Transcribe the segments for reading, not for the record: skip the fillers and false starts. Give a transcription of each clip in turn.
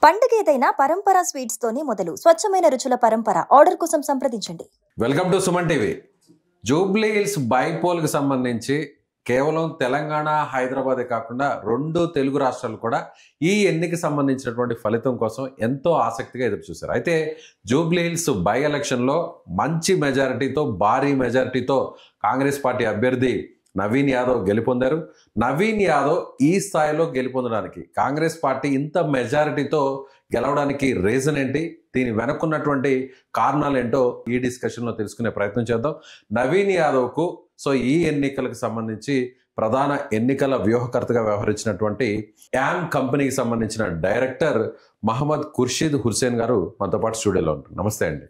పండుగ ఏదైనా పరంపర స్వీట్స్ తోనే మొదలు. స్వచ్ఛమైన రుచుల పరంపర. ఆర్డర్ కోసం సంప్రదించండి. Welcome to Suman TV. Jubilee Hills బైపోల్కి సంబంధించి కేవలం తెలంగాణ, హైదరాబాదే కాకుండా రెండు తెలుగు రాష్ట్రాలు కూడా ఈ ఎన్నికకి సంబంధించినటువంటి ఫలితం కోసం ఎంతో ఆసక్తిగా ఎదురు చూశారు. అయితే జూబ్లీ హిల్స్ బై ఎలక్షన్లో మంచి మెజారిటీతో, భారీ మెజారిటీతో కాంగ్రెస్ పార్టీ అభ్యర్థి నవీన్ యాదవ్ గెలుపొందారు. నవీన్ యాదవ్ ఈ స్థాయిలో గెలుపొందడానికి కాంగ్రెస్ పార్టీ ఇంత మెజారిటీతో గెలవడానికి రీజన్ ఏంటి, దీని వెనుకున్నటువంటి కారణాలు ఏంటో ఈ డిస్కషన్లో తెలుసుకునే ప్రయత్నం చేద్దాం. నవీన్ యాదవ్కు ఈ ఎన్నికలకు సంబంధించి ప్రధాన ఎన్నికల వ్యూహకర్తగా వ్యవహరించినటువంటి యామ్ కంపెనీకి సంబంధించిన డైరెక్టర్ మహమ్మద్ ఖుర్షీద్ హుస్సేన్ గారు మనతో పాటు స్టూడియోలో ఉంటారు. నమస్తే అండి.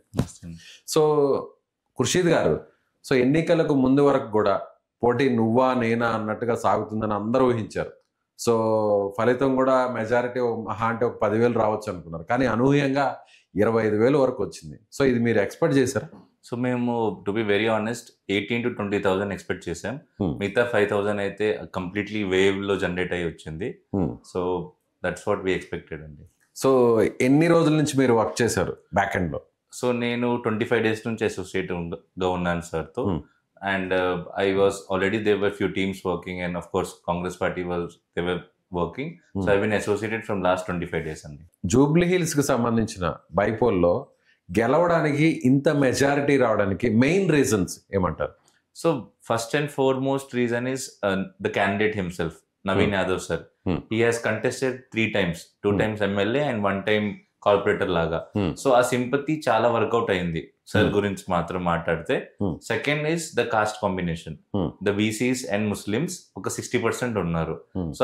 ఖుర్షీద్ గారు, ఎన్నికలకు ముందు వరకు కూడా పోటీ నువ్వా నేనా అన్నట్టుగా సాగుతుందని అందరూ ఊహించారు. ఫలితం కూడా మెజారిటీ మహా అంటే ఒక 10,000 రావచ్చు అనుకున్నారు, కానీ అనూహ్యంగా 25,000 వరకు వచ్చింది. ఇది మీరు ఎక్స్పెక్ట్ చేశారా? మేము to be very honest 18,000 to 20,000 expect చేసాం. మిగతా 5,000 అయితే కంప్లీట్లీ వేవ్ లో జనరేట్ అయ్యి వచ్చింది. దట్స్ వాట్ వి ఎక్స్పెక్టెడ్ అండి. ఎన్ని రోజుల నుంచి మీరు వర్క్ చేశారు బ్యాక్ ఎండ్ లో? నేను 25 days నుంచి అసోసియేట్ గా ఉన్నాను సార్ తో. And I was already, there were few teams working, and of course Congress party they were working. So I've been associated from last 25 days అండి. జూబ్లీ హిల్స్ కి సంబంధించిన బైపోల్లో గెలవడానికి ఇంత మెజారిటీ రావడానికి మెయిన్ రీజన్స్ ఏమంటారు? First and foremost reason is the candidate himself, Naveen Yadav sir. He has contested 3 times, 2 times MLA and 1 time corporator లాగా. ఆ sympathy చాలా వర్కౌట్ అయింది సార్ గురించి మాత్రం మాట్లాడితే. Second is the cost combination. The BCs and Muslims ఒక 60% ఉన్నారు.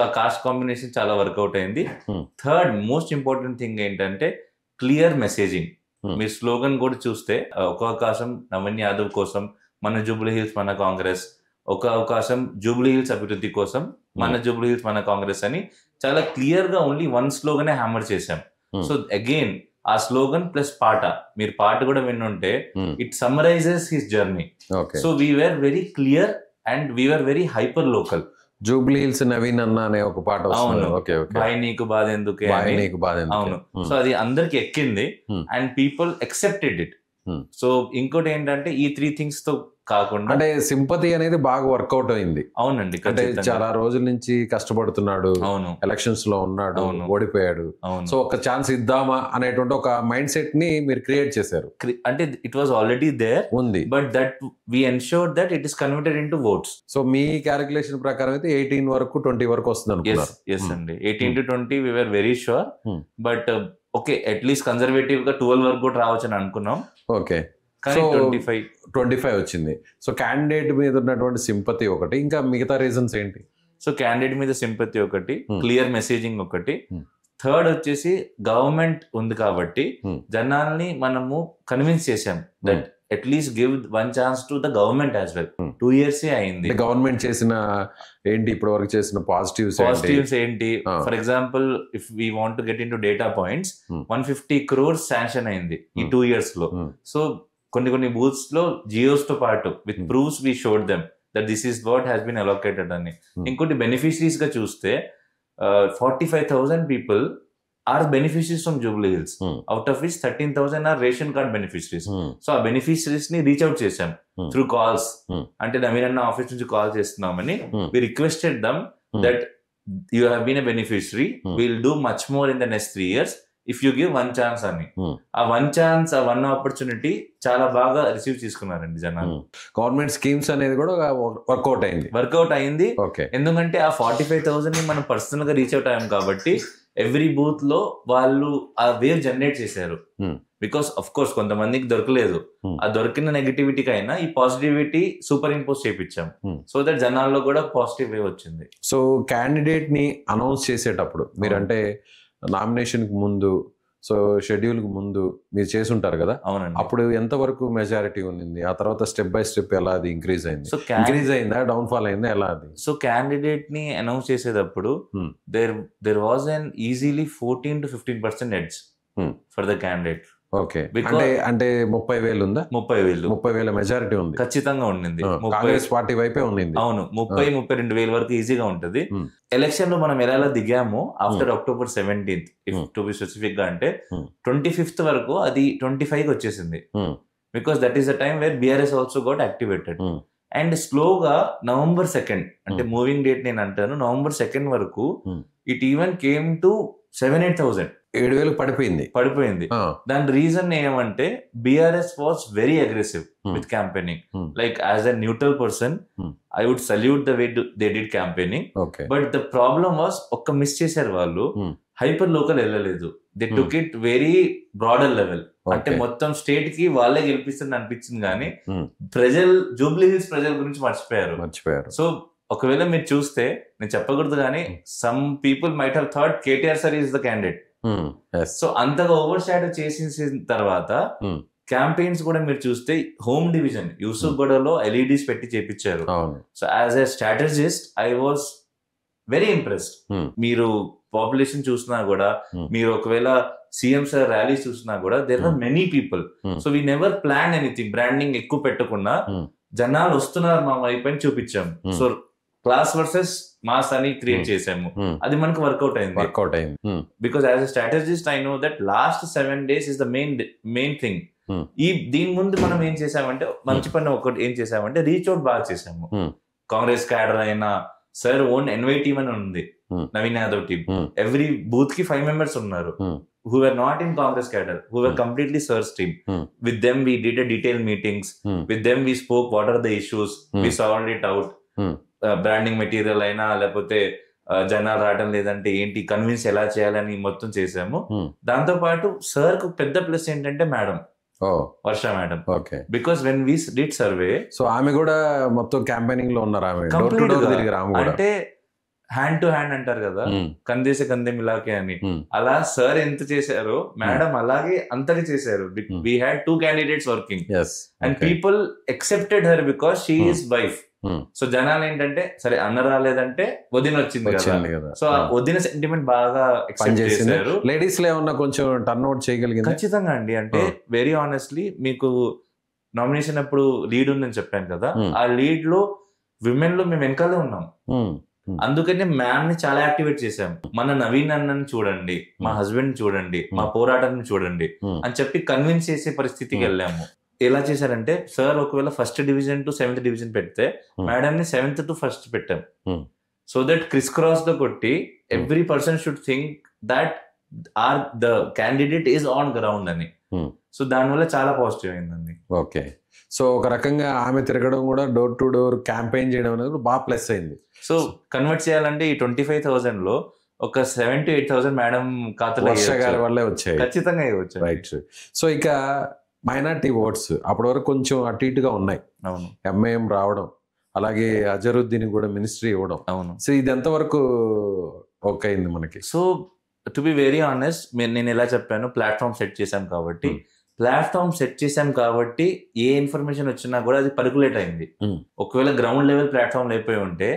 ఆ కాస్ట్ కాంబినేషన్ చాలా వర్కౌట్ అయింది. థర్డ్ మోస్ట్ ఇంపార్టెంట్ థింగ్ ఏంటంటే క్లియర్ మెసేజింగ్. మీరు స్లోగన్ కూడా చూస్తే, ఒక అవకాశం నవీన్ యాదవ్ కోసం, మన జూబ్లీ హిల్స్ మన కాంగ్రెస్, ఒక అవకాశం జూబ్లీ హిల్స్ అభివృద్ధి కోసం, మన జూబ్లీ హిల్స్ మన కాంగ్రెస్ అని చాలా క్లియర్ గా ఓన్లీ 1 స్లోగనే హ్యామర్ చేశాం. అగైన్ ఆ స్లోగన్ ప్లస్ పాట, మీరు పాట కూడా విన్నుంటే, it summarises his journey. We were very clear and we were very hyper local. Jubilee Hills Naveen అన్న అనే ఒక పాట. బాయ్ నీకు బాధ ఎందుకే. అవును. అది అందరికి ఎక్కింది అండ్ పీపుల్ యాక్సెప్టెడ్ ఇట్. ఇంకోటి ఏంటంటే ఈ 3 things తో కాకుండా, అంటే సింపతి అనేది బాగా వర్కౌట్ అయింది. అవునండి. అంటే చాలా రోజుల నుంచి కష్టపడుతున్నాడు, ఎలక్షన్స్ లో ఉన్నాడు, ఓడిపోయాడు. ఒక ఛాన్స్ ఇద్దామా అనేటువంటి ఒక మైండ్ సెట్ ని మీరు క్రియేట్ చేశారు. అంటే ఇట్ వాజ్ ఆల్రెడీ దేర్ ఉంది, but that we ensured that it is converted into votes. మీ క్యాలిక్యులేషన్ ప్రకారం అయితే 18 వరకు 20 వరకు వస్తుంది అనుకున్నారు. ఎస్ అండి, 18 to 20 we were very sure. But okay, at least conservative గా 12 వరకు కూడా రావచ్చు అని అనుకున్నాం. ఓకే, 25 వచ్చింది. క్యాండిడేట్ మీద ఉన్నటువంటి సింపతి ఒకటి, ఇంకా మిగతా రీజన్స్ ఏంటి? క్యాండిడేట్ మీద సింపతి ఒకటి, క్లియర్ మెసేజింగ్ ఒకటి, థర్డ్ వచ్చేసి గవర్నమెంట్ ఉంది కాబట్టి జనాల్ని మనము కన్విన్స్ చేసాం that at least give 1 chance to the government as well. 2 years అయింది. గవర్నమెంట్ చేసిన ఏంటి, ఇప్పటి వరకు చేసిన పాజిటివ్స్ ఏంటి? For example, if we want to get in to data points, 150 crores sanction అయింది ఈ 2 years లో. కొన్ని బూత్స్ లో జియోస్ తో పాటు with proofs we showed them that this is what has been allocated అని. ఇంకోటి బెనిఫిషరీస్ గా చూస్తే 45,000 people are beneficiaries from Jubilee Hills, out of which 13,000 are ration card beneficiaries. ఆ బెనిఫిషరీస్ ని రీచ్ అవుట్ చేశాం త్రూ కాల్స్. అంటే నవీన్ అన్న ఆఫీస్ నుంచి కాల్ చేస్తున్నామని we requested them that you have been a beneficiary, will do much more in the next 3 years if you give 1 chance అని. ఆ 1 chance, ఆ 1 opportunity చాలా బాగా రిసీవ్ చేసుకున్నారండి జనాలు. గవర్నమెంట్ స్కీమ్స్ అనేది కూడా వర్కౌట్ అయింది. ఎందుకంటే ఆ 45,000 ని మనం పర్సనల్ గా రీచ్ అవుట్ అయ్యాం కాబట్టి ఎవ్రీ బూత్ లో వాళ్ళు ఆ వేవ్ జనరేట్ చేశారు. బికాస్ అఫ్ కోర్స్ కొంతమందికి దొరకలేదు, ఆ దొరికిన నెగటివిటీకి అయినా ఈ పాజిటివిటీ సూపర్ ఇంపోజ్ చేయించాం. సో దట్ జనాల్లో కూడా పాజిటివ్ వేవ్ వచ్చింది. క్యాండిడేట్ ని అనౌన్స్ చేసేటప్పుడు మీరంటే నామినేషన్ కి ముందు, షెడ్యూల్ కి ముందు మీరు చేసి ఉంటారు కదా, అప్పుడు ఎంత వరకు మెజారిటీ ఉంది? ఆ తర్వాత స్టెప్ బై స్టెప్ ఎలా అది ఇంక్రీజ్ అయిందా, డౌన్ ఫాల్ అయిందా, ఎలా అది? క్యాండిడేట్ ని అనౌన్స్ చేసేటప్పుడు there was an easily 14 to 15% edge for the candidate. Okay, అంటే 30,000 ఉందా? 30,000 మెజారిటీ ఉంది, ఖచ్చితంగా ఉండింది. కాంగ్రెస్ పార్టీ వైపే ఉంది. అవును, 32,000 వరకు ఈజీగా ఉంటది. ఎలక్షన్ లో మనం ఎలా దిగాము after October 17th, to be specific గా అంటే 25th వరకు అది 25 వచ్చేసింది. Because that is the time where BRS also got activated. And స్లోగా November 2nd అంటే మూవింగ్ డేట్ నేను అంటాను, November 2nd వరకు ఇట్ ఈవెన్ కేమ్ టు 7,000-8,000 7,000 పడిపోయింది. దాని రీజన్ ఏమంటే BRS was very aggressive with campaigning. Like as a neutral person I would salute the way they did campaigning. But the problem was ఒక్క miss చేశారు వాళ్ళు, hyper local వెళ్ళలేదు. They took it very broader level. అంటే మొత్తం state కి వాళ్ళే గెలిపిస్తుంది అనిపించింది కానీ జూబ్లీ హిల్స్ ప్రజల గురించి మర్చిపోయారు. సో ఒకవేళ మీరు చూస్తే, నేను చెప్పకూడదు కానీ some people might have thought KTR sir is the candidate. So అంతగా ఓవర్ షాడో చేసిన తర్వాత క్యాంపెయిన్స్ కూడా మీరు చూస్తే హోమ్ డివిజన్ యూసుఫ్ గూడలో LEDs పెట్టి చేపించారు. So as a strategist I was very impressed. మీరు పాపులేషన్ చూసినా కూడా, మీరు ఒకవేళ CM sir ర్యాలీస్ చూసినా కూడా there are many people. So we never plan anything, branding ఎక్కువ పెట్టకుండా జనాలు వస్తున్నారు మా వైపు అని చూపించాం. సో క్లాస్ వర్సెస్ మాస్ అని క్రియేట్ చేసాము, అది మనకు వర్కౌట్ అయింది. Because as a strategist I know that last 7 days is the main thing. దీని ముందు మనం ఏం చేసామంటే, మంచి పని ఒకటి ఏం చేసామంటే రీచ్ అవుట్ బాగా చేసాము. కాంగ్రెస్ క్యాడర్ అయినా సార్ ఓన్ NY టీమ్ అని ఉంది, Naveen Yadav team. Every booth కి 5 members ఉన్నారు who were not in Congress cadre, who were completely Sir's team. With them we did a detailed meetings. With them we spoke what are the issues. We solved it out. Branding material అయినా లేకపోతే జనాలు రావడం లేదంటే ఏంటి, convince ఎలా చేయాలని మొత్తం చేసాము. దాంతో పాటు సార్ కు పెద్ద ప్లస్ ఏంటంటే madam Varsha madam. Because when we did survey, so ఆమె కూడా మొత్తం క్యాంపెయినింగ్ లో ఉన్నారు. అంటే హ్యాండ్ టు హ్యాండ్ అంటారు కదా, కందేసే కందే మిలాకే అని, అలా సార్ ఎంత చేశారో మేడం అలాగే అంతగా చేశారు. We had 2 candidates working and people accepted her because she is wife. So జనాలు ఏంటంటే సరే అన్న రాలేదంటే వదిన వచ్చింది కదా, సో వదిన సెంటిమెంట్ బాగా ఎక్సెప్ట్ చేశారు. లేడీస్ లో ఏమన్నా కొంచెం టర్న్ అవుట్ చేయగలిగింది? ఖచ్చితంగా అండి. అంటే వెరీ ఆనెస్ట్లీ మీకు నామినేషన్ అప్పుడు లీడ్ ఉందని చెప్పాను కదా, ఆ లీడ్ లో విమెన్ లో మేము వెనకాలే ఉన్నాం. అందుకనే మ్యామ్ ని చాలా యాక్టివేట్ చేసాం. మన నవీన్ అన్నని చూడండి, మా హస్బెండ్ చూడండి, మా పోరాటాన్ని చూడండి అని చెప్పి కన్విన్స్ చేసే పరిస్థితికి వెళ్ళాము. ఎలా చేశారంటే సార్ ఒకవేళ 1st division to 7th division పెడితే మేడం ని 7th to 1st పెట్టాం. సో దట్ క్రిస్ క్రాస్ గా కొట్టి every person should think that the candidate is on ground అని. సో దానివల్ల చాలా పాజిటివ్ అయిందండి. ఓకే, సో ఒక రకంగా ఆమె తిరగడం కూడా డోర్ టు డోర్ క్యాంపెయిన్ చేయడం అనేది బాగా ప్లస్ అయింది. సో కన్వర్ట్ చేయాలంటే ఈ 25,000 లో ఒక 7,000 to 8,000 మేడం ఖాతాలో వల్లే వచ్చాయి, ఖచ్చితంగా వచ్చాయి. రైట్. సో ఇక మైనారిటీ ఓట్స్ అప్పటి వరకు కొంచెం అటు ఇటుగా ఉన్నాయి. అవును, MIM రావడం, అలాగే అజరుద్దీన్ కూడా మినిస్ట్రీ ఇవ్వడం. అవును. సో ఇది ఎంతవరకు ఓకే అయింది మనకి? So to be very honest, నేను ఎలా చెప్పాను, ప్లాట్ఫామ్ సెట్ చేశాం కాబట్టి ఏ ఇన్ఫర్మేషన్ వచ్చినా కూడా అది పర్కులేట్ అయింది. ఒకవేళ గ్రౌండ్ లెవెల్ ప్లాట్ఫామ్ అయిపోయి ఉంటే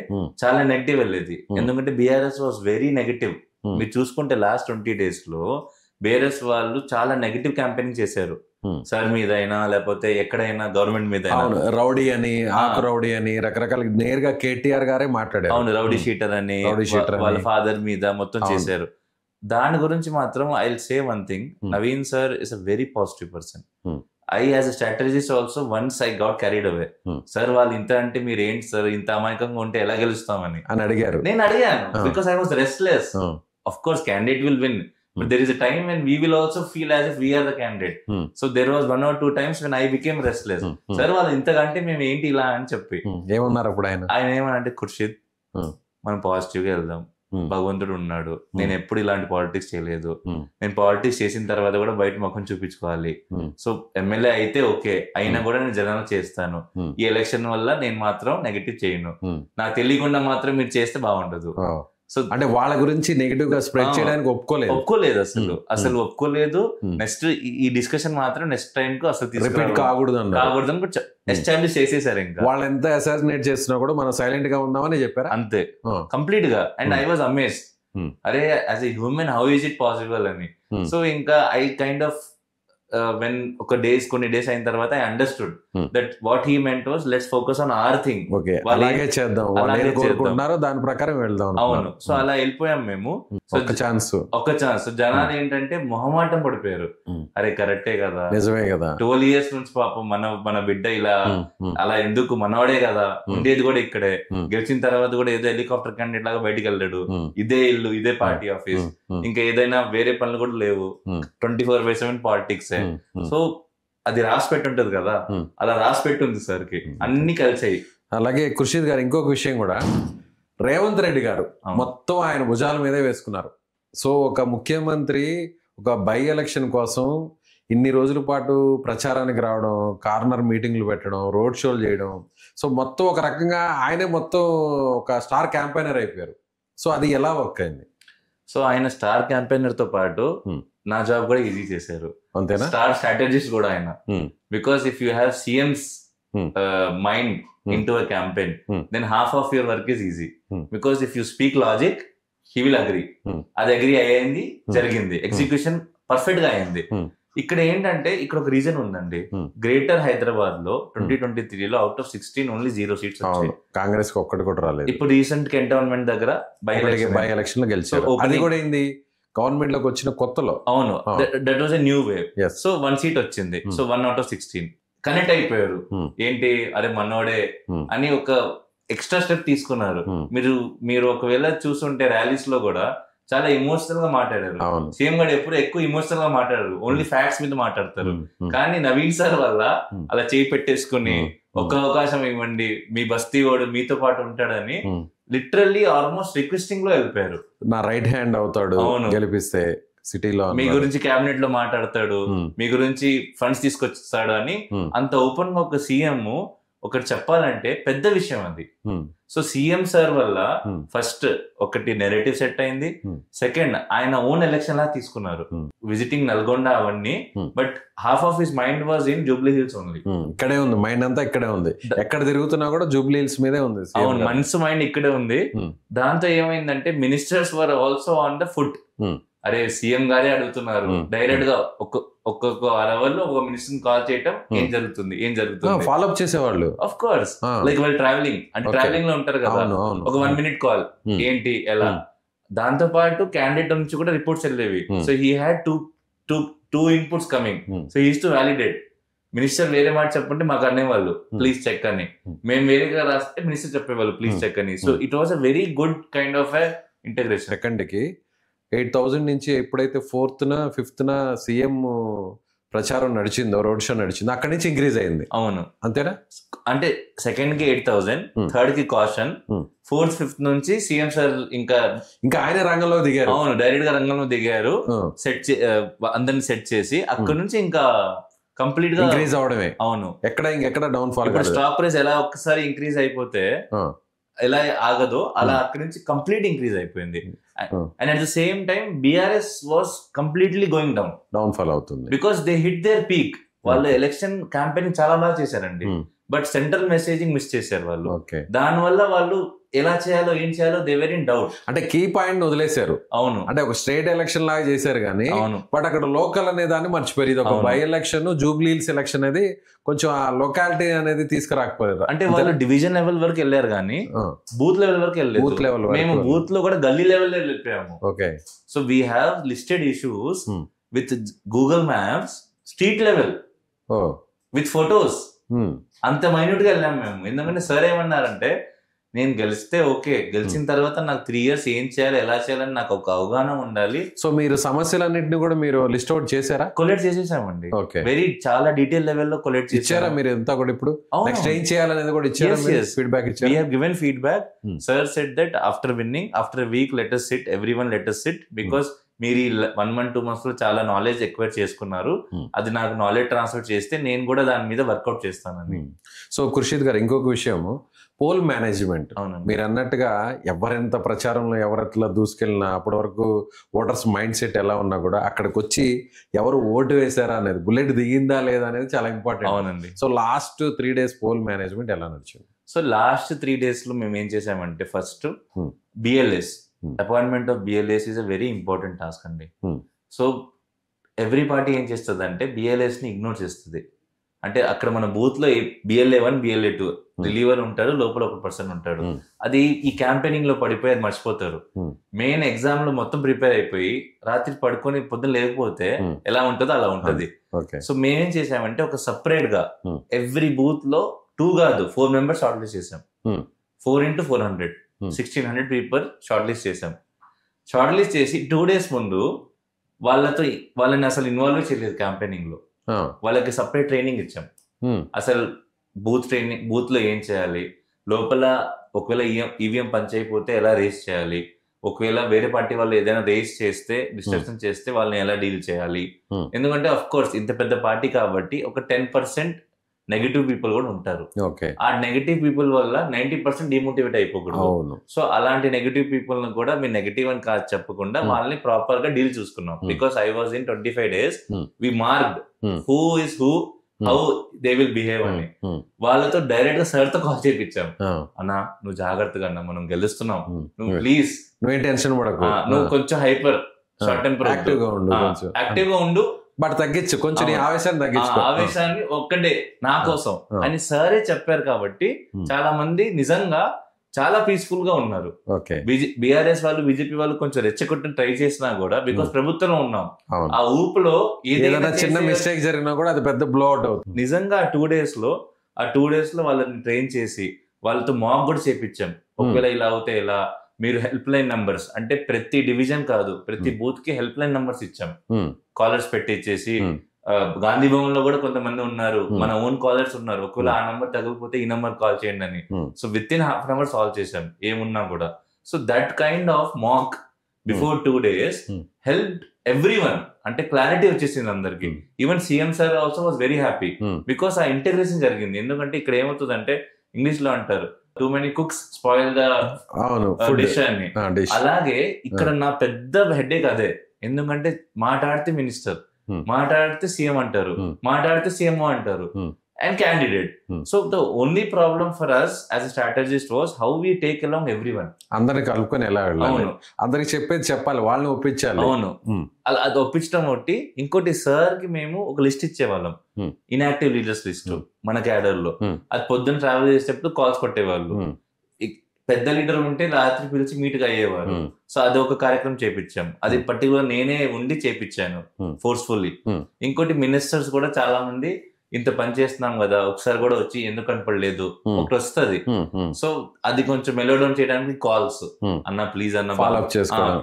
చాలా నెగిటివ్ వెళ్ళేది. ఎందుకంటే BRS వాజ్ వెరీ నెగిటివ్. మీరు చూసుకుంటే లాస్ట్ 20 days లో BRS వాళ్ళు చాలా నెగిటివ్ క్యాంపెయినింగ్ చేశారు. సార్ మీద అయినా లేకపోతే ఎక్కడైనా గవర్నమెంట్ మీద, రౌడీ అని రౌడీ అని రకరకాల నేరుగా KTR గారే మాట్లాడారు. అవును, రౌడీ షీటర్ అని వాళ్ళ ఫాదర్ మీద మొత్తం చేశారు. దాని గురించి మాత్రం I will say one thing, Naveen sir is a very positive person. I as a strategist also once I got carried away. Sir వాళ్ళు ఇంత అంటే మీరు ఏంటి సార్ ఇంత అమాయకంగా ఉంటే ఎలా గెలుస్తామని అడిగారు. నేను అడిగాను because I was restless. Of course candidate will win, but there is a time when we will also feel as if we are the candidate. So there was 1 or 2 times when I became restless. Sir వాళ్ళు ఇంతకంటే మేము ఏంటి ఇలా అని చెప్పి ఏమన్నారు అప్పుడు ఆయన ఏమనంటే, ఖుర్షిద్ మనం పాజిటివ్ గా వెళ్దాం, భగవంతుడు ఉన్నాడు, నేను ఎప్పుడు ఇలాంటి పాలిటిక్స్ చేయలేదు, నేను పాలిటిక్స్ చేసిన తర్వాత కూడా బయట ముఖం చూపించుకోవాలి. సో ఎమ్మెల్యే అయితే ఓకే, అయినా కూడా నేను జనాలు చేస్తాను. ఈ ఎలక్షన్ వల్ల నేను మాత్రం నెగటివ్ చేయను, నాకు తెలియకుండా మాత్రం మీరు చేస్తే బాగుండదు. సో అంటే వాళ్ళ గురించి నెగటివ్ గా స్ప్రెడ్ చేయడానికి ఒప్పుకోలేదు అసలు ఒప్పుకోలేదు. నెక్స్ట్ ఈ డిస్కషన్ మాత్రం నెక్స్ట్ టైం కు అసలు రిపీట్ కాకూడదు ఎస్టాబ్లిష్ చేసేసారు. ఇంకా వాళ్ళు ఎంత అసాసినేట్ చేస్తున్నా కూడా మనం సైలెంట్ గా ఉందామని చెప్పారు అంతే, కంప్లీట్ గా. అండ్ ఐ వాజ్ అమేజ్డ్, అరే as a human how is it possible అని. సో ఇంకా ఐ కైండ్ ఆఫ్ వెన్ కొన్ని డేస్ అయిన తర్వాత I understood that what he meant was let's focus on hour thing. అలాగే చేద్దాం, దాని ప్రకారం వెళ్దాం. అవును. సో అలా వెళ్ళిపోయాం మేము. ఒక ఛాన్స్ జనాలు ఏంటంటే మొహమాటం పడిపోయారు. అరే కరెక్టే కదా, నిజమే కదా, 12 years నుంచి పాపం మన బిడ్డ ఇలా అలా ఎందుకు, మనవాడే కదా, ఉండేది కూడా ఇక్కడే, గెలిచిన తర్వాత కూడా ఏదో హెలికాప్టర్ క్యాండిడేట్ లాగా బయటికి వెళ్ళాడు, ఇదే ఇల్లు, ఇదే పార్టీ ఆఫీస్, ఇంకా ఏదైనా వేరే పనులు కూడా లేవు, 24/7 పాలిటిక్స్. సో అది రాసి పెట్టి ఉంటది కదా, అలా రాసి పెట్టి ఉంది సార్ కి, అన్ని కలిసాయి. అలాగే ఖుర్షీద్ గారు ఇంకొక విషయం కూడా, రేవంత్ రెడ్డి గారు మొత్తం ఆయన భుజాల మీదే వేసుకున్నారు. సో ఒక ముఖ్యమంత్రి ఒక బై ఎలక్షన్ కోసం ఇన్ని రోజుల పాటు ప్రచారానికి రావడం, కార్నర్ మీటింగ్లు పెట్టడం, రోడ్ షోలు చేయడం, సో మొత్తం ఒక రకంగా ఆయనే మొత్తం ఒక స్టార్ క్యాంపెయినర్ అయిపోయారు. సో అది ఎలా వర్క్ అయింది? సో ఆయన స్టార్ క్యాంపెయినర్ తో పాటు నా జాబ్ కూడా ఈజీ చేశారు. అంతేనా? స్టార్ స్ట్రాటజిస్ట్ కూడా ఆయన. Because if you have CM's mind into a campaign, then half of your work is easy. Because if you speak logic, he will agree. అది అగ్రీ అయ్యింది, జరిగింది, ఎగ్జిక్యూషన్ పర్ఫెక్ట్ గా అయింది. ఇక్కడ ఏంటంటే ఇక్కడ ఒక రీజన్ ఉందండి. గ్రేటర్ హైదరాబాద్ లో 2023లో అవుట్ ఆఫ్ 16 ఓన్లీ 0 seats వచ్చాయి. కాంగ్రెస్ కి ఒక్కటి కూడా రాలేదు. ఇప్పుడు రీసెంట్ కంటోన్మెంట్ దగ్గర బై ఎలక్షన్ లో గెలిచారు. అది కూడా ఏంది, గవర్నమెంట్ లోకి వచ్చిన కొత్తలో. అవును, that was a new wave. So 1 seat వచ్చింది. సో 1 out of 16 కనెక్ట్ అయిపోయారు. ఏంటి, అరే మనోడే అని ఒక ఎక్స్ట్రా స్టెప్ తీసుకున్నారు. మీరు ఒకవేళ చూస్తుంటే ర్యాలీస్ లో కూడా చాలా ఎమోషనల్ గా మాట్లాడారు. సీఎం గారు ఎప్పుడు ఎక్కువ ఎమోషనల్ గా మాట్లాడారు, ఓన్లీ ఫ్యాక్ట్స్ మీద మాట్లాడతారు. కానీ నవీన్ సార్ వల్ల అలా చేయి పెట్టేసుకుని ఒక అవకాశం ఇవ్వండి, మీ బస్తీ వాడు మీతో పాటు ఉంటాడని లిటరల్లీ ఆల్మోస్ట్ రిక్వెస్టింగ్ లో వెళ్ళిపోయారు. నా రైట్ హ్యాండ్ అవుతాడు గెలిపిస్తే, సిటీలో మీ గురించి క్యాబినెట్ లో మాట్లాడతాడు, మీ గురించి ఫండ్స్ తీసుకొస్తాడు అని అంత ఓపెన్ గా ఒక సీఎం ఒకటి చెప్పాలంటే పెద్ద విషయం అది. సో సీఎం సార్ వల్ల ఫస్ట్ ఒకటి నెరేటివ్ సెట్ అయింది, సెకండ్ ఆయన ఓన్ ఎలక్షన్ లా తీసుకున్నారు, విజిటింగ్ నల్గొండ అవన్నీ. But half of his mind was in Jubilee hills only. ఇక్కడే ఉంది మైండ్ అంతా, ఇక్కడే ఉంది, ఎక్కడ తిరుగుతున్నా కూడా జూబ్లీ హిల్స్ మీదే ఉంది. అవును, మనసు మైండ్ ఇక్కడే ఉంది. దాంతో ఏమైందంటే ministers were also on the foot. అరే సీఎం గారే అడుగుతున్నారు డైరెక్ట్ గా, ఒక్కొక్క అవర్ లో ఒక మినిస్టర్ కాల్ చేయటం, ఏం జరుగుతుంది ఫాలో అప్ చేసేవాళ్ళు. ఆఫ్ కోర్స్, లైక్ వాళ్ళు ట్రావెలింగ్ అంటే ట్రావెలింగ్ లో ఉంటారు కదా, ఒక 1 minute కాల్, ఏంటి ఎలా. దాంతో పాటు క్యాండిడేట్ నుంచి కూడా రిపోర్ట్స్ వెళ్ళేవి. So he had two inputs coming. So he use to validate. Minister వేరే మాట చెప్పంటే మాకు అనేవాళ్ళు ప్లీజ్ చెక్ అని, మేము వేరేగా రాస్తే మినిస్టర్ చెప్పేవాళ్ళు ప్లీజ్ చెక్ అని. So it was a very good kind of integration. సెకండ్కి 8,000 నుంచి ఎప్పుడైతే 4th, 5th సీఎం ప్రచారం నడిచిందో, రోడ్ షో నడిచిందో, అక్కడి నుంచి ఇంక్రీజ్ అయింది. అవును, అంతేనా? అంటే సెకండ్ కి 8,000, థర్డ్ కి కాషన్, 4th, 5th నుంచి సీఎం సార్ ఇంకా ఆయన రంగంలో దిగారు. అవును, డైరెక్ట్ గా రంగంలో దిగారు, అందరిని సెట్ చేసి అక్కడ నుంచి ఇంకా కంప్లీట్ గా ఇంక్రీజ్ అవడమే. అవును, ఎక్కడ డౌన్ ఫాల్. స్టాక్ ప్రైస్ ఎలా ఒక్కసారి ఇంక్రీజ్ అయిపోతే ఎలా ఆగదో అలా అక్కడి నుంచి కంప్లీట్ ఇంక్రీజ్ అయిపోయింది. And at the same time BRS was completely going down fall అవుతుంది. Because they hit their peak. వాళ్ళు ఎలక్షన్ క్యాంపెయిన్ చాలా బాగా చేశారండి, బట్ సెంట్రల్ మెసేజింగ్ మిస్ చేశారు వాళ్ళు. దాని వల్ల వాళ్ళు ఎలా చేయాలో ఏం చేయాలో దే వెర్ ఇన్ డౌట్. అంటే కీ పాయింట్ వదిలేశారు. అవును, అంటే ఒక స్టేట్ ఎలక్షన్ లాగా చేశారు కానీ, బట్ అక్కడ లోకల్ అనే దాన్ని మర్చిపోయారు. ఒక by election, Jubilee hills election అనేది కొంచెం ఆ లొకాలిటీ అనేది తీసుకురాకపోయారు. అంటే వాళ్ళు డివిజన్ లెవెల్ వరకు వెళ్ళారు కానీ బూత్ లెవెల్ వరకు వెళ్ళలేదు. మేము బూత్ లో కూడా గల్లీ లెవెల్ వెళ్ళిపోయాము. Okay, so we have listed issues with Google maps, street level, with photos. అంత మైన్యూట్ గా వెళ్ళాము మేము. ఎందుకంటే సార్ ఏమన్నారంటే, నేను గెలిస్తే ఓకే, గెలిచిన తర్వాత నాకు 3 years ఏం చేయాలి, ఎలా చేయాలని నాకు ఒక అవగాహన ఉండాలి. సో మీరు సమస్యలన్నింటినీ కూడా మీరు లిస్ట్ అవుట్ చేశారా? కొలెక్ట్ చేసేసామండి. వెరీ చాలా డీటెయిల్ లెవెల్లో కొలెక్ట్ చేశారా మీరు ఎంత కూడా? ఇప్పుడు నెక్స్ట్ ఏం చేయాలనేది కూడా ఇచ్చారా? ఫీడ్బ్యాక్ ఇచ్చారు. We have given feedback. Sir said that after winning, after a week, let us sit, everyone let us sit, because మీరు 1 month 2 months లో చాలా నాలెడ్జ్ ఎక్వైర్ చేసుకున్నారు, అది నాకు నాలెడ్జ్ ట్రాన్స్ఫర్ చేస్తే నేను కూడా దాని మీద వర్కౌట్ చేస్తానని. సో ఖుర్షీద్ గారు ఇంకొక విషయము, పోల్ మేనేజ్మెంట్. మీరు అన్నట్టుగా ఎవరెంత ప్రచారంలో ఎవరెట్లా దూసుకెళ్ళినా, అప్పటి వరకు ఓటర్స్ మైండ్ సెట్ ఎలా ఉన్నా కూడా అక్కడికి వచ్చి ఎవరు ఓటు వేశారా అనేది, బుల్లెట్ దిగిందా లేదా అనేది చాలా ఇంపార్టెంట్. అవునండి. So last 3 days poll management ఎలా నడిచింది? సో లాస్ట్ 3 days లో మేము ఏం చేసామంటే, first BLS, appointment of BLS is a very important task అండి. సో ఎవ్రీ పార్టీ ఏం చేస్తుంది అంటే BLAs ని ఇగ్నోర్ చేస్తుంది. అంటే అక్కడ మన బూత్ లో BLA1 BLA2 రిలీవర్ ఉంటాడు, లోపల ఒక పర్సన్ ఉంటాడు. అది ఈ క్యాంపెయినింగ్ లో పడిపోయి అది మర్చిపోతారు. మెయిన్ ఎగ్జామ్ లో మొత్తం ప్రిపేర్ అయిపోయి రాత్రి పడుకొని పొద్దున్న లేకపోతే ఎలా ఉంటుందో అలా ఉంటది. సో మేమేం చేసామంటే ఒక సపరేట్ గా ఎవ్రీ బూత్ లో 2 కాదు 4 మెంబర్స్ షార్ట్ లిస్ట్ చేసాం. 4 into 400 1600 పీపుల్ షార్ట్ లిస్ట్ చేసాం. షార్ట్ లిస్ట్ చేసి 2 days ముందు వాళ్ళని అసలు ఇన్వాల్వ్ చేయలేదు క్యాంపెయినింగ్ లో. వాళ్ళకి సపరేట్ ట్రైనింగ్ ఇచ్చాం. అసలు బూత్ లో ఏం చేయాలి, లోపల ఒకవేళ ఈవీఎం పని చేయకపోతే ఎలా రేస్ చేయాలి, ఒకవేళ వేరే పార్టీ వాళ్ళు ఏదైనా రేస్ చేస్తే డిస్ట్రక్షన్ చేస్తే వాళ్ళని ఎలా డీల్ చేయాలి. ఎందుకంటే అఫ్ కోర్స్ ఇంత పెద్ద పార్టీ కాబట్టి ఒక 10% నెగిటివ్ పీపుల్ కూడా ఉంటారు. ఆ నెగిటివ్ పీపుల్ వల్ల 90% డిమోటివేట్ అయిపోకూడదు. సో అలాంటి నెగిటివ్ పీపుల్ ను కూడా మీరు నెగిటివ్ అని కాదు చెప్పకుండా వాళ్ళని ప్రాపర్ గా డీల్ చూసుకున్నాం. Because I was in 25 days we marked who is who, how they will behave అని. వాళ్ళతో డైరెక్ట్ గా సార్ తో కాల్ చేయించాం. అన్నా నువ్వు జాగ్రత్తగా అన్నా, మనం గెలుస్తున్నాం, నువ్వు ప్లీజ్ టెన్షన్ పడకు, నువ్వు కొంచెం హైపర్ షార్ట్ టెంపర్ యాక్టివ్ గా ఉండు, బట్ తగ్గించు కొంచెం ఆవేశాన్ని తగ్గించు, ఆవేశాన్ని ఒక్కడే నా కోసం అని సరే చెప్పారు. కాబట్టి చాలా మంది నిజంగా చాలా పీస్ఫుల్ గా ఉన్నారు. బీఆర్ఎస్ వాళ్ళు బీజేపీ వాళ్ళు కొంచెం రెచ్చగొట్టిన ట్రై చేసినా కూడా బికాస్ ప్రభుత్వంలో ఉన్నాం, ఆ ఊపులో ఏదైనా చిన్న మిస్టేక్ జరిగినా కూడా అది పెద్ద బ్లో అవుట్ అవుతుంది. నిజంగా ఆ 2 days లో వాళ్ళని ట్రైన్ చేసి వాళ్ళతో మాక్ కూడా చేపించాం. ఒకవేళ ఇలా అవుతే ఇలా మీరు హెల్ప్ లైన్ నంబర్స్, అంటే ప్రతి డివిజన్ కాదు ప్రతి బూత్ కి హెల్ప్ లైన్ నంబర్స్ ఇచ్చాం. కాలర్స్ పెట్టించేసి గాంధీ భవన్ లో కూడా కొంతమంది ఉన్నారు, మన ఓన్ కాలర్స్ ఉన్నారు, ఒకవేళ ఆ నంబర్ తగ్గకపోతే ఈ నంబర్ కాల్ చేయండి అని. So with in ½ hour solve చేసాం ఏమున్నా కూడా. So that kind of mock before 2 days help every one. అంటే క్లారిటీ వచ్చేసింది అందరికి. Even CM sir also was very happy because ఆ ఇంటగ్రేషన్ జరిగింది. ఎందుకంటే ఇక్కడ ఏమవుతుందంటే ఇంగ్లీష్ లో అంటారు too many cooks spoil the dish అని. అలాగే ఇక్కడ నా పెద్ద హెడేక్ అదే. ఎందుకంటే మాట్లాడితే మినిస్టర్, మాట్లాడితే సీఎం అంటారు, మాట్లాడితే సీఎంఓ అంటారు and candidate. So the only problem for us as a strategist was how we take along everyone. అందరిని కలుపుకొని ఎలా వెళ్ళాలి, అందరికి చెప్పేది చెప్పాలి, వాళ్ళని ఒప్పించాలి. అవును, అది ఒప్పించడం ఒకటి. ఇంకోటి సార్ కి మేము ఒక లిస్ట్ ఇచ్చేవాళ్ళం, ఇన్యాక్టివ్ లీడర్స్ లిస్ట్ మన క్యాడర్ లో. అది పొద్దున్న ట్రావెల్ చేసేటప్పుడు కాల్స్ కొట్టేవాళ్ళు. పెద్ద లీడర్ ఉంటే రాత్రి పిలిచి మీట్ గా అయ్యేవారు. సో అది ఒక కార్యక్రమం చేపించాం. అది పర్టికులర్ నేనే ఉండి చేపించాను ఫోర్స్ఫుల్లీ. ఇంకోటి మినిస్టర్స్ కూడా చాలా మంది ఇంత పని చేస్తున్నాం కదా ఒకసారి కూడా వచ్చి ఎందుకు కనపడలేదు ఒకటి వస్తుంది. సో అది కొంచెం మెలోడౌన్ చేయడానికి కాల్స్, అన్న ప్లీజ్ అన్న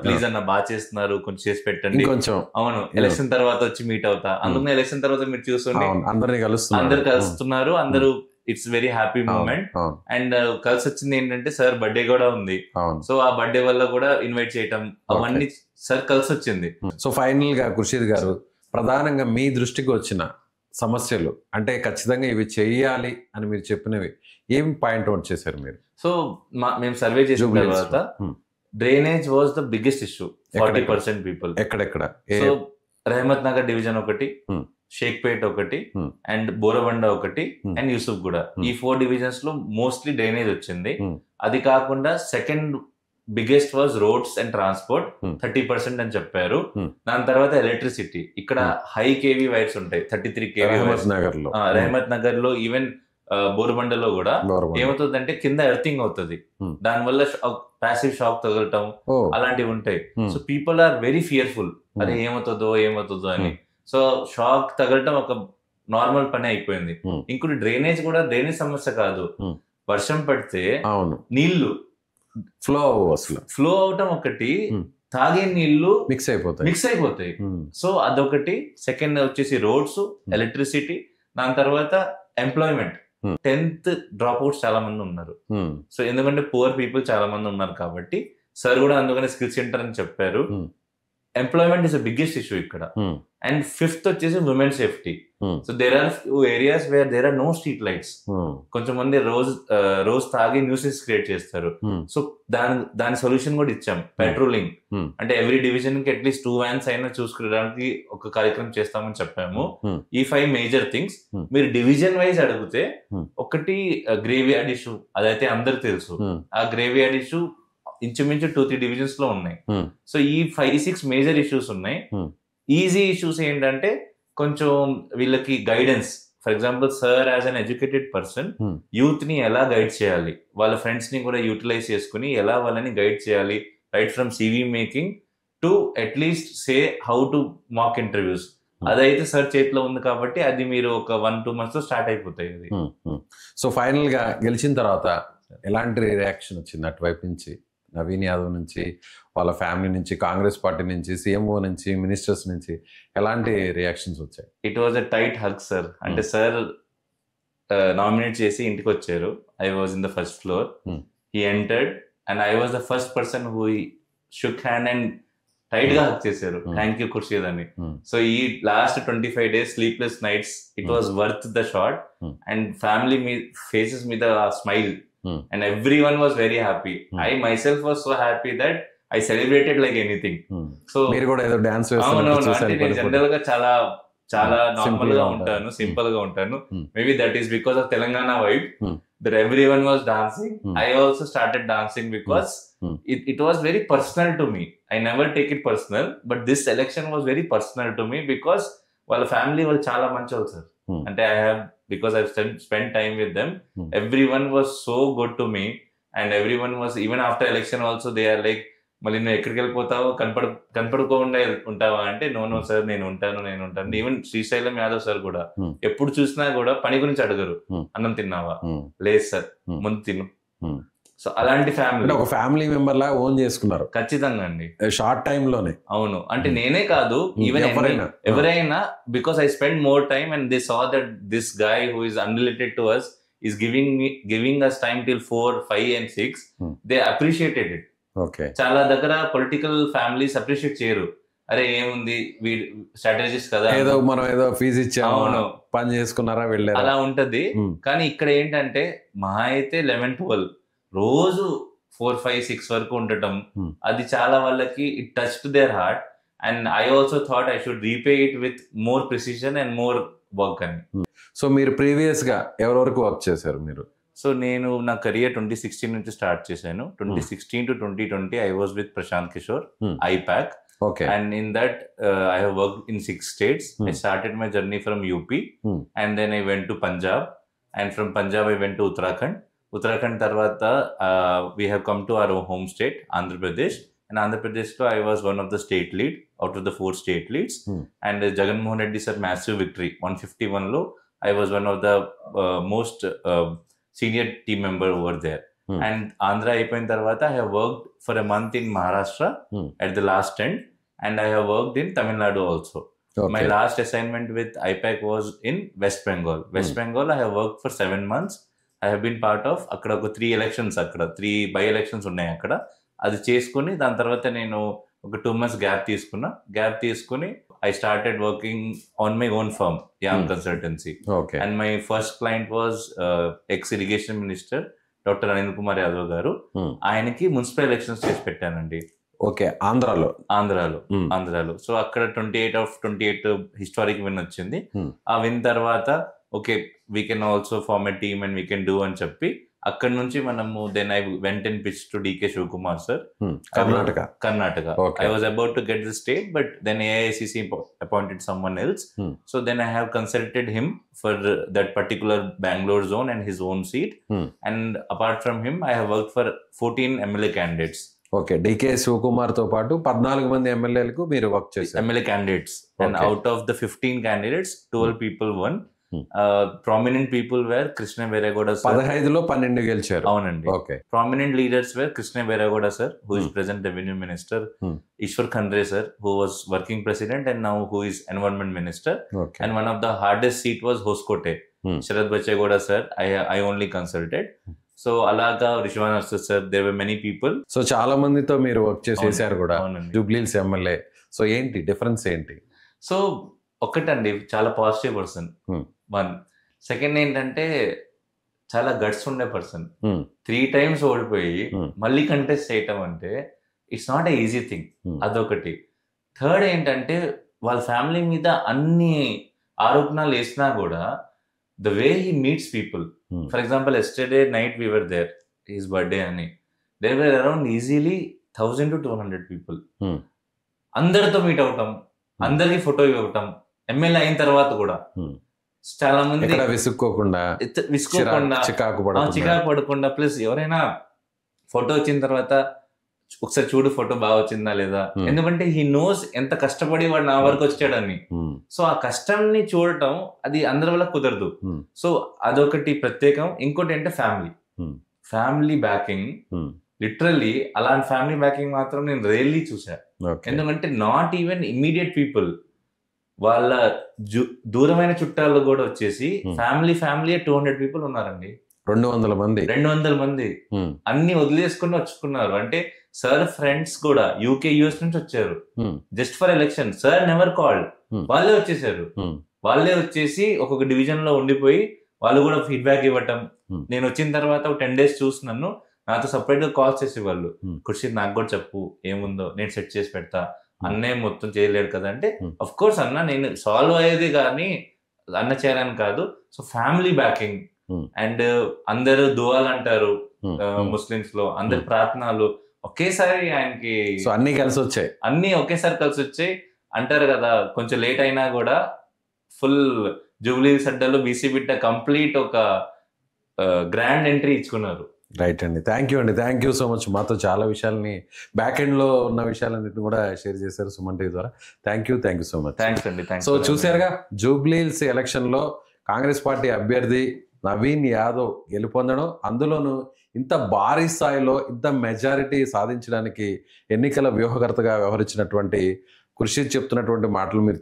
ప్లీజ్ అన్న బాగా చేస్తున్నారు కొంచెం చేసి పెట్టండి. అవును, ఎలక్షన్ తర్వాత వచ్చి మీట్ అవుతా. అందుకని ఎలక్షన్ తర్వాత మీరు చూస్తుంటే అందరు కలుస్తున్నారు, అందరూ it's very happy moment. And కలిసి వచ్చింది ఏంటంటే సార్ బర్త్డే కూడా ఉంది. సో ఆ బర్త్డే వల్ల కూడా ఇన్వైట్ చేయటం అవన్నీ సార్ కలిసి వచ్చింది. సో ఫైనల్ గా ఖుర్షీద్ గారు, ప్రధానంగా మీ దృష్టికి వచ్చిన సమస్యలు, అంటే ఖచ్చితంగా ఇవి చెయ్యాలి అని మీరు చెప్పినవి ఏం పాయింట్ అవుట్ చేశారు మీరు? సో మేము సర్వే చేసిన తర్వాత drainage was the biggest issue. 40% people. ఎక్కడెక్కడ? సో రహమత్ నగర్ డివిజన్ ఒకటి, షేక్పేట్ ఒకటి, అండ్ బోరబండ ఒకటి, అండ్ యూసుఫ్ కూడా. ఈ 4 divisions లో మోస్ట్లీ డ్రైనేజ్ వచ్చింది. అది కాకుండా second biggest was roads and transport 30% అని చెప్పారు. దాని తర్వాత ఎలక్ట్రిసిటీ. ఇక్కడ హై కేవీ వైర్స్ ఉంటాయి, 33 kV రహమత్ నగర్ లో. ఈవెన్ బోరబండలో కూడా ఏమవుతుందంటే కింద ఎర్తింగ్ అవుతుంది, దానివల్ల ప్యాసివ్ షాక్ తగలటం అలాంటివి ఉంటాయి. So people are very fearful, అదే ఏమవుతుందో అని. సో షాక్ తగలటం ఒక నార్మల్ పని అయిపోయింది. ఇంకోటి డ్రైనేజ్ కూడా, డ్రైనేజ్ సమస్య కాదు, వర్షం పడితే నీళ్లు ఫ్లో అవటం ఒకటి, తాగే నీళ్లు మిక్స్ అయిపోతాయి. సో అదొకటి. సెకండ్ వచ్చేసి రోడ్స్, ఎలక్ట్రిసిటీ. దాని తర్వాత ఎంప్లాయ్మెంట్. 10th డ్రాప్అవుట్స్ చాలా మంది ఉన్నారు. సో ఎందుకంటే పువర్ పీపుల్ చాలా మంది ఉన్నారు కాబట్టి సార్ కూడా అందుకనే స్కిల్ సెంటర్ అని చెప్పారు. Employment is the biggest issue ఇక్కడ. అండ్ 5th వచ్చేసి women safety. So there are few areas where there are no street lights. కొంచెం మంది రోజు తాగి న్యూసెన్స్ క్రియేట్ చేస్తారు. సో దాని సొల్యూషన్ కూడా ఇచ్చాం, పెట్రోలింగ్. అంటే ఎవ్రీ డివిజన్ కి అట్లీస్ట్ 2 vans అయినా చూసుకోవడానికి ఒక కార్యక్రమం చేస్తామని చెప్పాము. ఈ 5 మేజర్ థింగ్స్. మీరు డివిజన్ వైజ్ అడిగితే ఒకటి గ్రేవ్యార్డ్ ఇష్యూ, అదైతే అందరికి తెలుసు. ఆ గ్రేవ్యార్డ్ ఇష్యూ ఇంచుమించు 2-3 divisions లో ఉన్నాయి. సో ఈ 5-6 మేజర్ ఇష్యూస్ ఉన్నాయి. ఈజీ ఇష్యూస్ ఏంటంటే కొంచెం వీళ్ళకి guidance. For example sir as an educated person youth ని ఎలా గైడ్ చేయాలి, వాళ్ళ ఫ్రెండ్స్ ని కూడా యూటిలైజ్ చేసుకుని ఎలా వాళ్ళని గైడ్ చేయాలి, right from CV making to at least say how to mock interviews, అదైతే సార్ చేతిలో ఉంది కాబట్టి అది మీరు ఒక 1-2 months లో స్టార్ట్ అయిపోతాయి అది. సో ఫైనల్ గా గెలిచిన తర్వాత ఎలాంటి రియాక్షన్ వచ్చింది అటువైపు నుంచి, నవీన్ యాదవ్ నుంచి, వాళ్ళ ఫ్యామిలీ నుంచి, కాంగ్రెస్ పార్టీ నుంచి, సీఎంఓ నుంచి, మినిస్టర్స్ నుంచి ఎలాంటి రియాక్షన్స్ వచ్చాయి? It was a tight hug sir. అంటే సార్ నామినేట్ చేసి ఇంటికి వచ్చారు. I was in the first floor. He entered and I was the first person who shook hand and tight గా హక్ చేశారు. థ్యాంక్ యూ ఖుర్షీద్ అని. సో ఈ last 25 days sleepless nights, it was worth the shot. And family faces మీద ఆ smile and everyone was very happy. I myself was so happy that I celebrated like anything. So మీరు కూడా ఏదో dance అంటే నేను general గా చాలా normal గా ఉంటాను, సింపుల్ గా ఉంటాను. Maybe that is because of Telangana vibe that everyone was dancing. I also started dancing because it was very personal to me. I never take it personal, but this election was very personal to me because వాళ్ళ family వాళ్ళు చాలా మంచి వాళ్ళు sir. అంటే I have, because I've spent time with them, everyone was so good to me and everyone was, even after election also they are like, మళ్ళీ నువ్వు ఎక్కడికి వెళ్ళిపోతావు, కనపడుకోకుండా ఉంటావా అంటే, నో సార్ నేను ఉంటాను. ఈవెన్ శ్రీశైలం యాదవ్ సార్ కూడా ఎప్పుడు చూసినా కూడా పని గురించి అడగరు, అన్నం తిన్నావా, లేదు సార్ ముందు తిను. సో అలాంటి ఫ్యామిలీ, ఒక ఫ్యామిలీ మెంబర్ లా ఓన్ చేసుకున్నారు ఖచ్చితంగా అండి షార్ట్ టైమ్ లోనే. అవును, అంటే నేనే కాదు, ఈవెన్ ఎవరైనా, because I spend more time and they saw that this guy who is unrelated to us is giving us time till 4, 5 and 6. They appreciated it. Okay. చాలా దగ్గర పొలిటికల్ ఫ్యామిలీస్ అప్రిషియేట్ చేయరు. అరే ఏముంది స్ట్రాటజిస్ట్ కదా, ఏదో మనం ఏదో ఫీజు ఇచ్చాము, పని చేసుకున్నారా వెళ్ళారు, అలా ఉంటది. కానీ ఇక్కడ ఏంటంటే మహా అయితే 11-12 రోజు 4, 5, 6 వరకు ఉండటం, అది చాలా వాళ్ళకి it touched their heart. And I also thought I should repay it with more precision and more work అని. సో మీరు ప్రీవియస్ గా ఎవరి వరకు వర్క్ చేశారు మీరు? సో నేను నా కెరియర్ 2016 నుంచి స్టార్ట్ చేశాను. 2016 to 2020 I was with Prashant Kishore, IPAC. Okay. And in that I have worked in 6 states. I started my journey from UP and then I went to Punjab, and from Punjab I went to Uttarakhand tarvata we have come to our home state Andhra Pradesh, and Andhra Pradesh lo I was one of the state lead out of the 4 state leads. And Jagan Mohan Reddy sir massive victory 151 lo I was one of the most senior team member over there. And Andhra అయిపోయిన తర్వాత I have worked for a month in Maharashtra at the last end, and I have worked in Tamil Nadu also. Okay. My last assignment with IPAC was in West Bengal. West Bengal I have worked for 7 months. I have been part of అక్కడ ఒక 3 elections, అక్కడ 3 by elections ఉన్నాయి అక్కడ. అది చేసుకుని దాని తర్వాత నేను ఒక 2 months గ్యాప్ తీసుకుని I started working on my own firm, Yang Consultancy. Okay. And my first client was ex-irrigation minister Dr. Anil Kumar Yadav garu. ఆయనకి మున్సిపల్ ఎలక్షన్స్ చేసి పెట్టానండి. ఓకే, ఆంధ్రాలో. సో అక్కడ 28 హిస్టారిక్ విన్ వచ్చింది. ఆ విన్ తర్వాత okay we can also form a team and we can do అని చెప్పి అక్కడ నుంచి మనము then I went and pitch to DK Shivkumar sir, Karnataka. Okay. I was about to get the state, but then AICC appointed someone else. So then I have consulted him for that particular Bangalore zone and his own seat. And apart from him, I have worked for 14 MLA candidates. Okay, DK Shivkumar తో పాటు 14 మంది ఎమ్మెల్యేలకు మీరు work చేశారు. MLA candidates. And out of the 15 candidates, 12 people won. Prominent people were Krishna Bairegowda sir. 15లో 12 గెలిచారు. అవునండి. Okay. Prominent leaders were Krishna Bairegowda sir, who is present revenue minister, Ishwar Khandre sir, who was working president and now who is environment minister. Okay. And one of the hardest seat was Hoskote. Sharad Bachegowda sir, I only consulted. So అలాగా Rizwan Arshad sir, there were many people. So చాలా మందితో మీరు work చేశారు కూడా. Jubilee Hills MLA. So ఏంటి difference ఏంటి? So ఒకటండి, చాలా పాజిటివ్ పర్సన్ 1. సెకండ్ ఏంటంటే చాలా గట్స్ ఉండే పర్సన్. 3 times ఓడిపోయి మళ్ళీ కంటెస్ట్ చేయటం అంటే it's not a easy thing, అదొకటి. థర్డ్ ఏంటంటే వాళ్ళ ఫ్యామిలీ మీద అన్ని ఆరోపణలు వేసినా కూడా the way he meets people. For example yesterday night we were there, his birthday అని. There were around easily 1000 to 1200 people. అందరితో మీట్ అవటం, అందరికి ఫోటో ఇవ్వటం, ఎమ్మెల్యే అయిన తర్వాత కూడా చాలా మంది విసుక్కోకుండా చికాకు పడకుండా, ప్లస్ ఎవరైనా ఫోటో వచ్చిన తర్వాత ఒకసారి చూడు ఫోటో బాగా వచ్చిందా లేదా, ఎందుకంటే హీ నోస్ ఎంత కష్టపడి వాడు నా వరకు వచ్చాడని. సో ఆ కష్టంని చూడటం అది అందరి వల్ల కుదరదు. సో అదొకటి ప్రత్యేకం. ఇంకోటి అంటే ఫ్యామిలీ బ్యాకింగ్. లిటరల్లీ అలాంటి ఫ్యామిలీ బ్యాకింగ్ మాత్రం నేను రేర్లీ చూసా. ఎందుకంటే నాట్ ఈవెన్ ఇమ్మీడియట్ పీపుల్, వాళ్ళ దూరమైన చుట్టాలు కూడా వచ్చేసి ఫ్యామిలీ 200 పీపుల్ ఉన్నారండి. 200 మంది అన్ని వదిలేసుకుని వచ్చుకున్నారు. అంటే సార్ ఫ్రెండ్స్ కూడా UK US నుంచి వచ్చారు just for election. Sir never called, వాళ్ళే వచ్చేసారు. వాళ్ళే వచ్చేసి ఒక్కొక్క డివిజన్ లో ఉండిపోయి వాళ్ళు కూడా ఫీడ్బ్యాక్ ఇవ్వటం. నేను వచ్చిన తర్వాత 10 days చూస్తున్నాను, నాతో సపరేట్ గా కాల్ చేసేవాళ్ళు. ఖుర్షీద్ నాకు కూడా చెప్పు ఏముందో, నేను సెట్ చేసి పెడతా. అన్నే మొత్తం చేయలేడు కదా అంటే, అఫ్ కోర్స్ అన్న నేను సాల్వ్ అయ్యేది కానీ అన్న చేయాలని కాదు. సో ఫ్యామిలీ బ్యాకింగ్ అండ్ అందరు దువాలు అంటారు ముస్లిమ్స్ లో, అందరు ప్రార్థనలు ఒకేసారి ఆయనకి అన్ని ఒకేసారి కలిసి వచ్చాయి అంటారు కదా. కొంచెం లేట్ అయినా కూడా ఫుల్ జూబ్లీ అడ్డాలో బీసీ బిడ్డ కంప్లీట్ ఒక గ్రాండ్ ఎంట్రీ ఇచ్చుకున్నారు. రైట్ అండి, థ్యాంక్ యూ సో మచ్. మాతో చాలా విషయాలని, బ్యాక్ ఎండ్ లో ఉన్న విషయాలన్నింటినీ కూడా షేర్ చేశారు సుమన్ టీవీ ద్వారా. Thank you so much. Thanks అండి. సో చూసారుగా, జూబ్లీ హిల్స్ ఎలక్షన్ లో కాంగ్రెస్ పార్టీ అభ్యర్థి నవీన్ యాదవ్ గెలుపొందడం, అందులోనూ ఇంత భారీ స్థాయిలో ఇంత మెజారిటీ సాధించడానికి ఎన్నికల వ్యూహకర్తగా వ్యవహరించినటువంటి ఖుర్షీద్ చెప్తున్నటువంటి మాటలు మీరు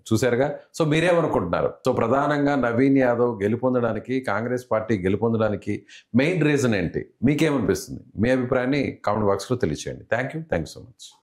చూశారుగా. సో మీరేమనుకుంటున్నారు? సో ప్రధానంగా నవీన్ యాదవ్ గెలుపొందడానికి, కాంగ్రెస్ పార్టీ గెలుపొందడానికి మెయిన్ రీజన్ ఏంటి? మీకేమనిపిస్తుంది? మీ అభిప్రాయాన్ని కామెంట్ బాక్స్లో తెలియచేయండి. Thank you so much.